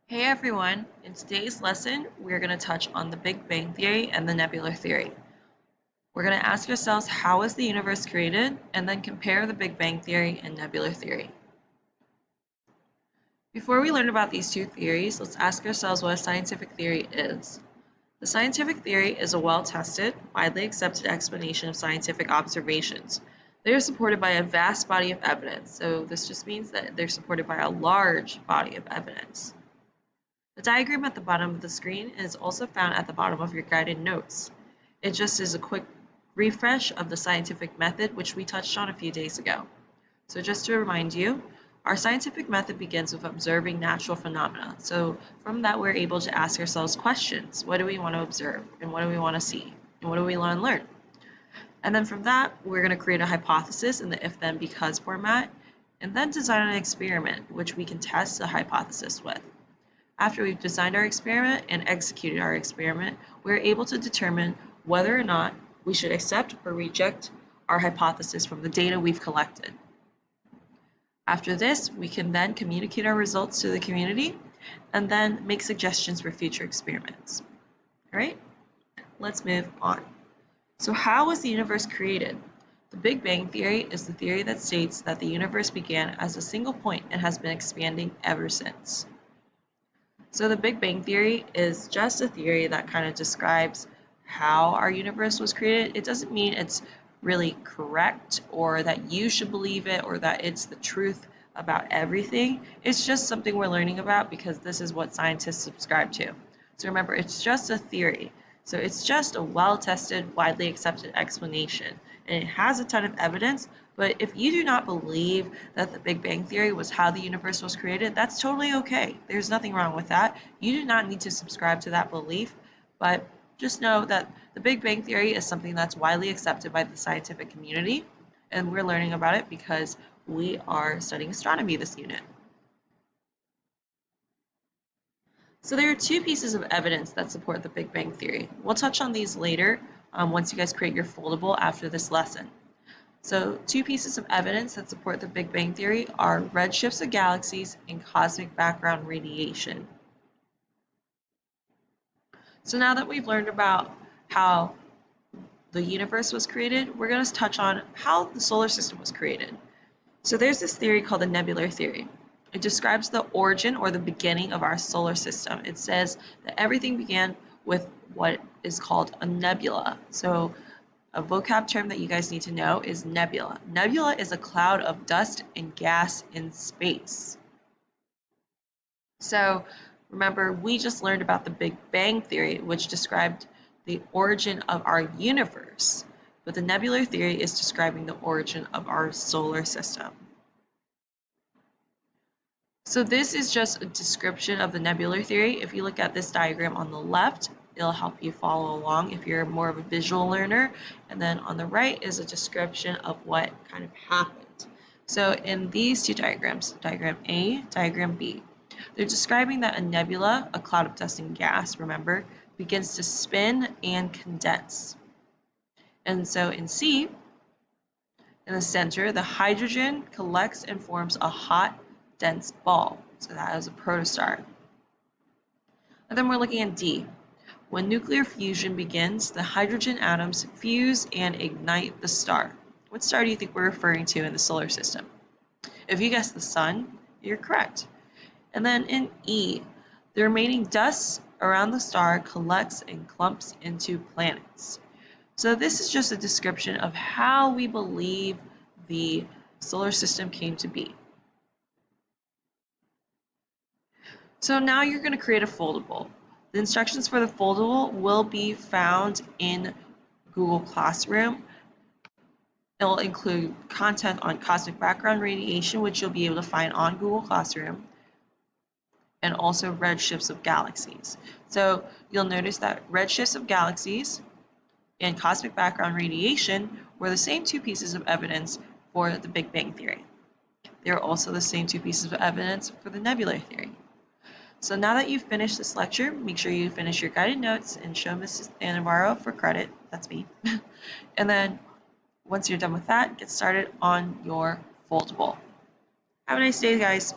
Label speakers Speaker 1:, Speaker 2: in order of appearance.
Speaker 1: Hey everyone, in today's lesson, we're going to touch on the Big Bang Theory and the Nebular Theory. We're going to ask ourselves how was the universe created, and then compare the Big Bang Theory and Nebular Theory. Before we learn about these two theories, let's ask ourselves what a scientific theory is. The scientific theory is a well-tested, widely accepted explanation of scientific observations. They are supported by a vast body of evidence, so this just means that they're supported by a large body of evidence. The diagram at the bottom of the screen is also found at the bottom of your guided notes. It just is a quick refresh of the scientific method which we touched on a few days ago. So just to remind you, our scientific method begins with observing natural phenomena. So from that we're able to ask ourselves questions. What do we want to observe? And what do we want to see? And what do we want to learn? And then from that, we're going to create a hypothesis in the if-then-because format, and then design an experiment which we can test the hypothesis with. After we've designed our experiment and executed our experiment, we're able to determine whether or not we should accept or reject our hypothesis from the data we've collected. After this, we can then communicate our results to the community and then make suggestions for future experiments. All right, let's move on. So how was the universe created? The Big Bang Theory is the theory that states that the universe began as a single point and has been expanding ever since. So the Big Bang Theory is just a theory that kind of describes how our universe was created. It doesn't mean it's really correct or that you should believe it or that it's the truth about everything. It's just something we're learning about because this is what scientists subscribe to. So remember, it's just a theory. So it's just a well-tested, widely accepted explanation. And it has a ton of evidence, but if you do not believe that the Big Bang Theory was how the universe was created, that's totally okay. There's nothing wrong with that. You do not need to subscribe to that belief, but just know that the Big Bang Theory is something that's widely accepted by the scientific community, and we're learning about it because we are studying astronomy this unit. So there are two pieces of evidence that support the Big Bang Theory. We'll touch on these later once you guys create your foldable after this lesson. So two pieces of evidence that support the Big Bang Theory are redshifts of galaxies and cosmic background radiation. So now that we've learned about how the universe was created, we're going to touch on how the solar system was created. So there's this theory called the Nebular theory. It describes the origin or the beginning of our solar system. It says that everything began with what is called a nebula. So a vocab term that you guys need to know is nebula. Nebula is a cloud of dust and gas in space. So remember, we just learned about the Big Bang Theory, which described the origin of our universe. But the Nebular theory is describing the origin of our solar system. So this is just a description of the nebular theory. If you look at this diagram on the left, it'll help you follow along if you're more of a visual learner. And then on the right is a description of what kind of happened. So in these two diagrams, diagram A, diagram B, they're describing that a nebula, a cloud of dust and gas, remember, begins to spin and condense. And so in C, in the center, the hydrogen collects and forms a hot, dense ball. So that is a protostar. And then we're looking at D. When nuclear fusion begins, the hydrogen atoms fuse and ignite the star. What star do you think we're referring to in the solar system? If you guess the sun, you're correct. And then in E, the remaining dust around the star collects and clumps into planets. So this is just a description of how we believe the solar system came to be. So now you're going to create a foldable. The instructions for the foldable will be found in Google Classroom. It'll include content on cosmic background radiation, which you'll be able to find on Google Classroom, and also redshifts of galaxies. So you'll notice that redshifts of galaxies and cosmic background radiation were the same two pieces of evidence for the Big Bang Theory. They are also the same two pieces of evidence for the nebular theory. So now that you've finished this lecture, make sure you finish your guided notes and show Mrs. Navarro for credit. That's me. And then once you're done with that, get started on your foldable. Have a nice day, guys.